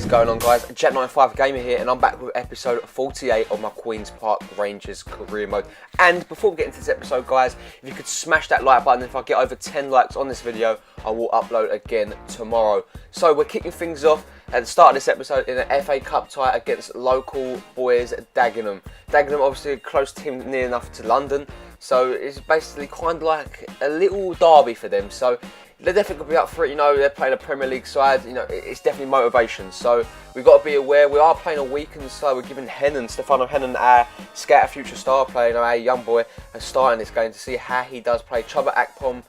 is going on, guys? Jet95 Gamer here, and I'm back with episode 48 of my Queen's Park Rangers career mode. And before we get into this episode, guys, if you could smash that like button, if I get over 10 likes on this video, I will upload again tomorrow. So we're kicking things off at the start of this episode in an FA Cup tie against local boys Dagenham. Dagenham, obviously a close team near enough to London, so it's basically kind of like a little derby for them. So they're definitely going to be up for it. You know, they're playing a Premier League side. You know, it's definitely motivation. So we've got to be aware. We are playing a weakened side. We're giving Stefano Hennen, our scout, future star player, you know, our young boy, a start in this game to see how he does play. Chuba Akpom,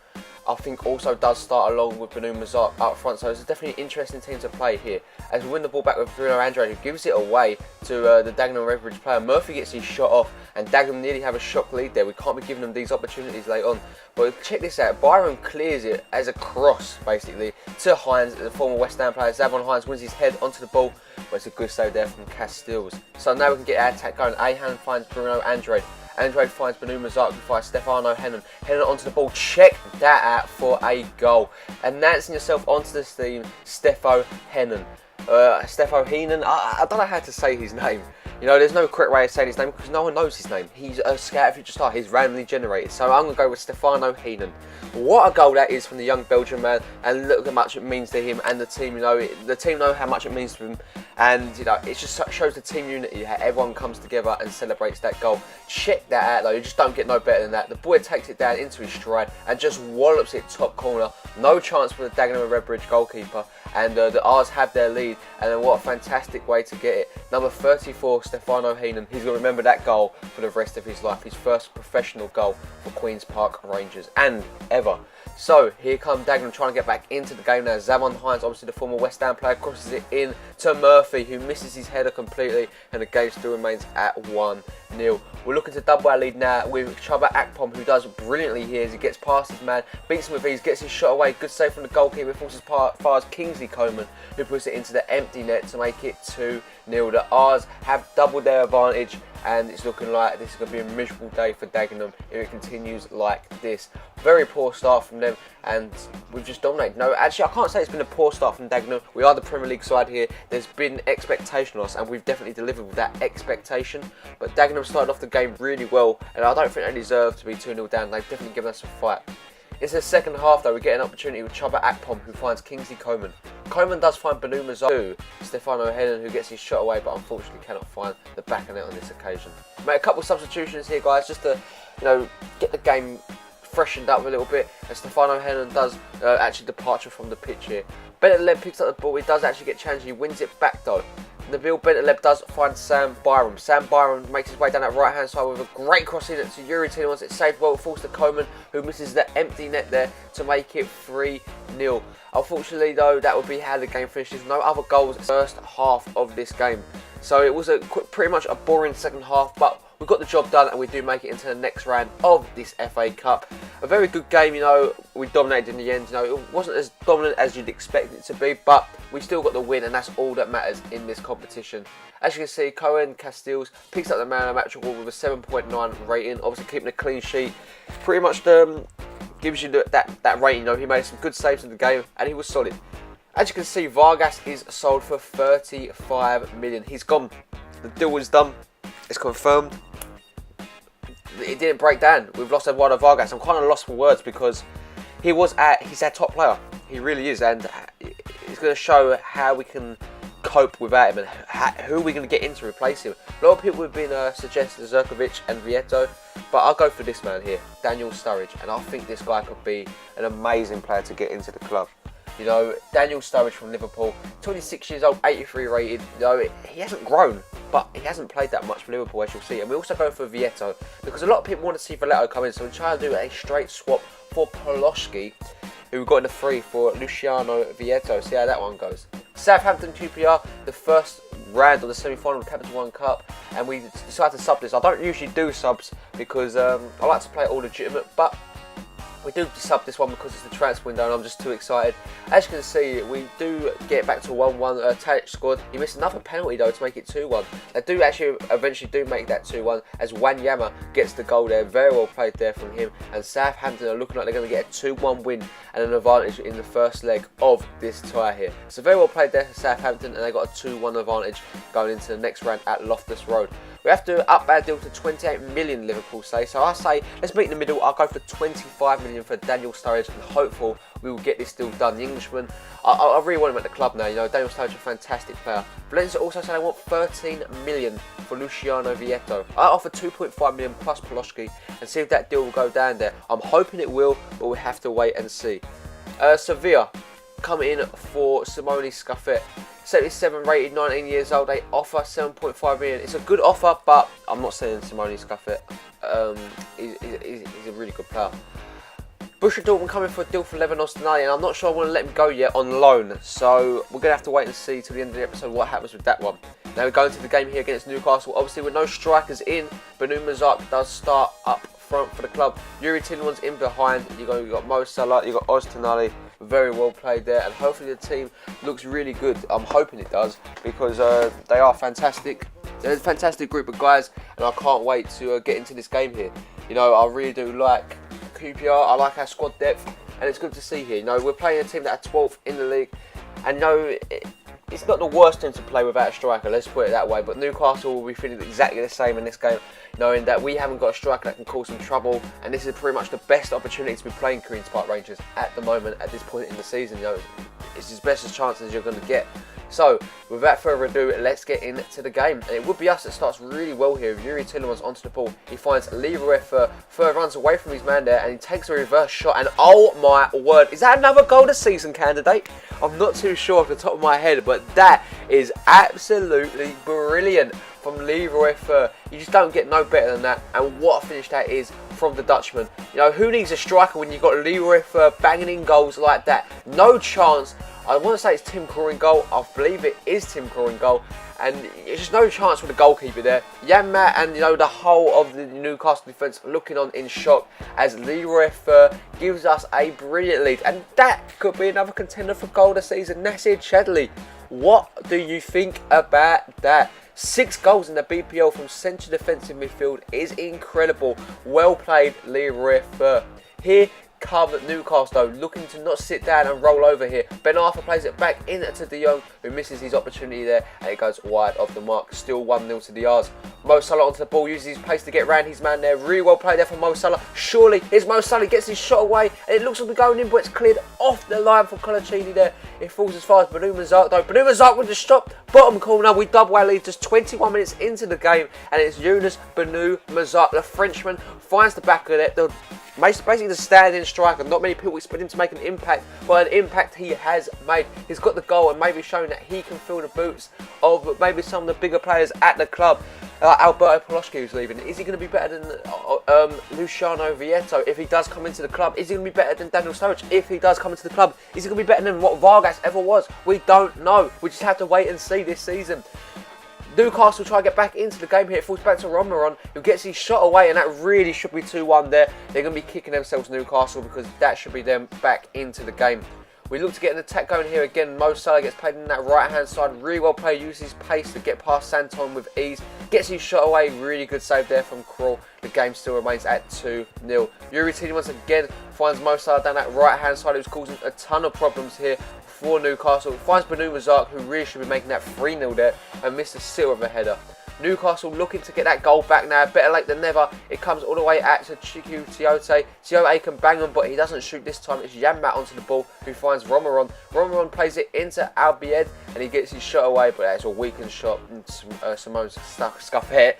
I think, also does start along with Bnou-Mazark up front, so it's definitely an interesting team to play here. As we win the ball back with Bruno Andrade, who gives it away to the Dagenham and Redbridge player. Murphy gets his shot off, and Dagenham nearly have a shock lead there. We can't be giving them these opportunities late on. But check this out, Byron clears it as a cross, basically, to Hines, the former West Ham player. Zavon Hines wins his head onto the ball, but it's a good save there from Castells. So now we can get our attack going. Ahan finds Bruno Andrade. Andrade finds Bnou-Mazark, who finds Stefano Hennen. Hennen onto the ball, check that out for a goal. Announcing yourself onto this team, Stefo Hennen. Stefo Hennen, I don't know how to say his name. You know, there's no correct way of saying his name because no one knows his name. He's a scout future star. He's randomly generated. So I'm going to go with Stefano Hennen. What a goal that is from the young Belgian man, and look how much it means to him and the team. You know, the team know how much it means to him, and you know, it just shows the team unity, how everyone comes together and celebrates that goal. Check that out though, you just don't get no better than that. The boy takes it down into his stride and just wallops it top corner. No chance for the Dagenham and Redbridge goalkeeper, and the R's have their lead. And then what a fantastic way to get it. Number 34, Stefano Hennen. He's going to remember that goal for the rest of his life. His first professional goal for Queen's Park Rangers, and ever. So here come Dagenham trying to get back into the game now. Zavon Hines, obviously the former West Ham player, crosses it in to Murphy, who misses his header completely, and the game still remains at 1-0. We're looking to double our lead now with Chuba Akpom, who does brilliantly here as he gets past his man, beats him with ease, gets his shot away. Good save from the goalkeeper, forces far as Kingsley Coleman, who puts it into the empty net to make it 2-0. The R's have doubled their advantage, and it's looking like this is going to be a miserable day for Dagenham if it continues like this. Very poor start from them, and we've just dominated. No, actually, I can't say it's been a poor start from Dagenham. We are the Premier League side here. There's been expectation on us, and we've definitely delivered with that expectation. But Dagenham started off the game really well, and I don't think they deserve to be 2-0 down. They've definitely given us a fight. It's the second half though, we get an opportunity with Chuba Akpom, who finds Kingsley Coleman. Coleman does find Bnou-Mazark, Stefano Hennen, who gets his shot away, but unfortunately cannot find the back of net on this occasion. Made a couple of substitutions here, guys, just to, you know, get the game freshened up a little bit, and Stefano Hennen does actually departure from the pitch here. Bentleb picks up the ball, he does actually get challenged, he wins it back though. Nabil Bentleb does find Sam Byram. Sam Byram makes his way down that right hand side with a great cross in to Yuri Tielemans. It's saved well, falls to Coleman, who misses the empty net there to make it 3-0. Unfortunately though, that would be how the game finishes. No other goals in the first half of this game. So it was pretty much a boring second half, but we got the job done, and we do make it into the next round of this FA Cup. A very good game, you know, we dominated in the end. You know, it wasn't as dominant as you'd expect it to be, but we still got the win, and that's all that matters in this competition. As you can see, Cohen Castells picks up the man of the match award with a 7.9 rating, obviously keeping a clean sheet. Pretty much gives you that rating, you know, he made some good saves in the game, and he was solid. As you can see, Vargas is sold for 35 million. He's gone. The deal is done. It's confirmed. It didn't break down. We've lost Eduardo Vargas. I'm kind of lost for words because he's our top player. He really is, and it's going to show how we can cope without him and who we're going to get in to replace him. A lot of people have been suggesting Zerkovic and Vieto, but I'll go for this man here, Daniel Sturridge, and I think this guy could be an amazing player to get into the club. You know, Daniel Sturridge from Liverpool, 26 years old, 83 rated. You know, he hasn't grown, but he hasn't played that much for Liverpool, as you'll see. And we also go for Vieto, because a lot of people want to see Vieto come in, so we're trying to do a straight swap for Poloski, who we got in the free for Luciano Vieto. See how that one goes. Southampton QPR, the first round of the semi-final of the Capital One Cup, and we decided to sub this. I don't usually do subs because I like to play it all legitimate, but We do sub this one because it's the transfer window and I'm just too excited. As you can see, we do get back to 1-1. Tadic scored. He missed another penalty though to make it 2-1. They do actually eventually do make that 2-1 as Wanyama gets the goal there. Very well played there from him. And Southampton are looking like they're going to get a 2-1 win and an advantage in the first leg of this tie here. So very well played there for Southampton, and they got a 2-1 advantage going into the next round at Loftus Road. We have to up our deal to 28 million, Liverpool say. So I say, let's meet in the middle. I'll go for 25 million for Daniel Sturridge and hopeful we will get this deal done. The Englishman, I really want him at the club now. You know, Daniel Sturridge is a fantastic player. Valencia also say they want 13 million for Luciano Vieto. I offer 2.5 million plus Poloski and see if that deal will go down there. I'm hoping it will, but we have to wait and see. Sevilla come in for Simone Scuffet. 77 rated, 19 years old. They offer 7.5 million. It's a good offer, but I'm not saying Simone Scuffet. He's a really good player. Borussia Dortmund coming for a deal for Levan Ostinelli, and I'm not sure I want to let him go yet on loan. So we're going to have to wait and see till the end of the episode what happens with that one. Now we're going to the game here against Newcastle. Obviously with no strikers in, Bnou-Mazark does start up front for the club. Yuri Tielemans in behind. You've got Mo Salah, you've got Ostinelli. Very well played there, and hopefully the team looks really good. I'm hoping it does because they are fantastic. They're a fantastic group of guys, and I can't wait to get into this game here. You know, I really do like QPR. I like our squad depth, and it's good to see here. You know, we're playing a team that are 12th in the league, and no, it's not the worst team to play without a striker. Let's put it that way. But Newcastle will be feeling exactly the same in this game, knowing that we haven't got a striker that can cause some trouble, and this is pretty much the best opportunity to be playing Queen's Park Rangers at the moment, at this point in the season. You know, it's as best as chances you're going to get. So, without further ado, let's get into the game. And it would be us that starts really well here. Yuri Tielemans onto the ball. He finds Leroy further runs away from his man there, and he takes a reverse shot. And oh my word, is that another goal of season candidate? I'm not too sure off the top of my head, but that is absolutely brilliant from Leroy Fer. You just don't get no better than that. And what a finish that is from the Dutchman. You know, who needs a striker when you've got Leroy Fer banging in goals like that? No chance. I want to say it's Tim Krul in goal. I believe it is Tim Krul in goal. And there's just no chance for the goalkeeper there. Janmaat and, you know, the whole of the Newcastle defence looking on in shock as Leroy Fer gives us a brilliant lead. And that could be another contender for goal this season. Nasir Chadli, what do you think about that? 6 goals in the BPL from central defensive midfield is incredible. Well played, Leroy Fer. Here come Newcastle though, looking to not sit down and roll over here. Ben Arthur plays it back into De Jong, who misses his opportunity there, and it goes wide of the mark. Still 1-0 to the R's. Mo Salah onto the ball, uses his pace to get round his man there. Really well played there for Mo Salah. Surely, it's Mo Salah, gets his shot away, and it looks like we're going in, but it's cleared off the line for Colaccini there. It falls as far as Bnou-Mazark though. Bnou-Mazark with the stop, bottom corner. We double our lead just 21 minutes into the game, and it's Younes Bnou-Mazark, the Frenchman, finds the back of it. Basically the stand-in striker. Not many people expect him to make an impact, but an impact he has made. He's got the goal and maybe shown that he can fill the boots of maybe some of the bigger players at the club. Alberto Poloski, who's leaving. Is he going to be better than Luciano Vieto if he does come into the club? Is he going to be better than Daniel Sturridge if he does come into the club? Is he going to be better than what Vargas ever was? We don't know. We just have to wait and see this season. Newcastle try to get back into the game here. It falls back to Romeron, who gets his shot away, and that really should be 2-1 there. They're going to be kicking themselves, Newcastle, because that should be them back into the game. We look to get an attack going here again. Mo Salah gets played in that right-hand side. Really well played. Uses his pace to get past Santon with ease. Gets his shot away. Really good save there from Krul. The game still remains at 2-0. Yuri Tielemans again finds Mo Salah down that right-hand side. Who's causing a ton of problems here for Newcastle. Finds Bnou-Mazark, who really should be making that 3-0 there, and missed a seal of a header. Newcastle looking to get that goal back now. Better late than never. It comes all the way out to Chiku Tiote. Tiote can bang him, but he doesn't shoot this time. It's Janmaat onto the ball, who finds Romeron. Romeron plays it into Albied, and he gets his shot away, but that's a weakened shot. Simone Scuffet,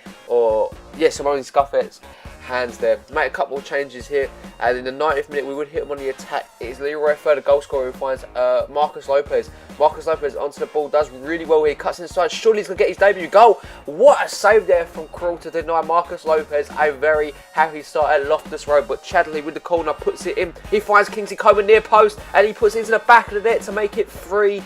Simone Scuffet's hands there. Make a couple of changes here, and in the 90th minute we would hit him on the attack. It is Leroy Fer, the goal scorer, who finds Marcus Lopez. Marcus Lopez onto the ball, does really well here, cuts inside. Surely he's going to get his debut goal. What a save there from Krul to deny Marcus Lopez a very happy start at Loftus Road, but Chadli with the corner puts it in. He finds Kingsley Coman near post, and he puts it into the back of the net to make it 3-0.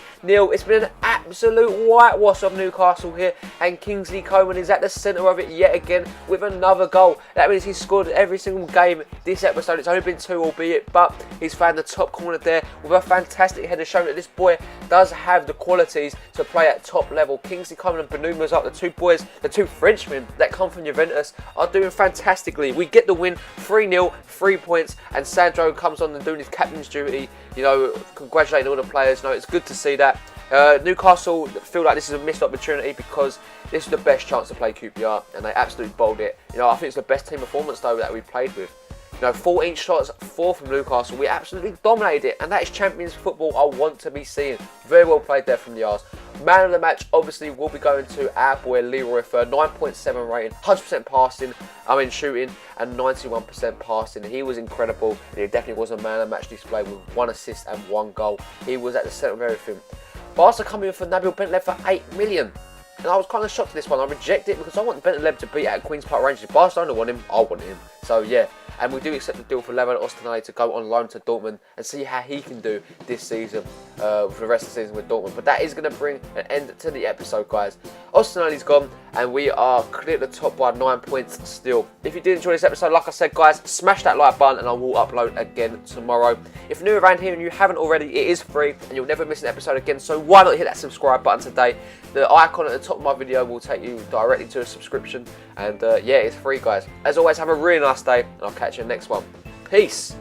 It's been an absolute whitewash of Newcastle here, and Kingsley Coman is at the centre of it yet again with another goal. That means he's scored every single game this episode. It's only been 2 albeit, but he's found the top corner there with a fantastic header, showing that this boy does have the qualities to play at top level. Kingsley Coman and Bnou-Mazark, the two boys, the two Frenchmen that come from Juventus, are doing fantastically. We get the win, 3-0, 3 points, and Sandro comes on and doing his captain's duty, you know, congratulating all the players. You know, it's good to see that. Newcastle feel like this is a missed opportunity because this is the best chance to play QPR, and they absolutely bowled it. You know, I think it's the best team performance though that we played with. You know, 14 shots, 4 from Newcastle. We absolutely dominated it, and that is Champions football I want to be seeing. Very well played there from the R's. Man of the match obviously will be going to our boy Leroy for 9.7 rating, 100% passing, shooting, and 91% passing. He was incredible, and he definitely was a man of the match display with 1 assist and 1 goal. He was at the centre of everything. Barca coming in for Nabil Bentaleb for 8 million. And I was kind of shocked at this one. I reject it because I want Bentaleb to beat at Queen's Park Rangers. If Barcelona want him, I want him. So yeah, and we do accept the deal for Levin Ostenay to go on loan to Dortmund and see how he can do this season, for the rest of the season with Dortmund. But that is going to bring an end to the episode, guys. Ostenay's gone, and we are clear at the top by 9 points still. If you did enjoy this episode, like I said, guys, smash that like button, and I will upload again tomorrow. If you're new around here and you haven't already, it is free, and you'll never miss an episode again. So why not hit that subscribe button today? The icon at the top of my video will take you directly to a subscription, and yeah, it's free, guys. As always, have a really nice day, and I'll catch you in the next one. Peace.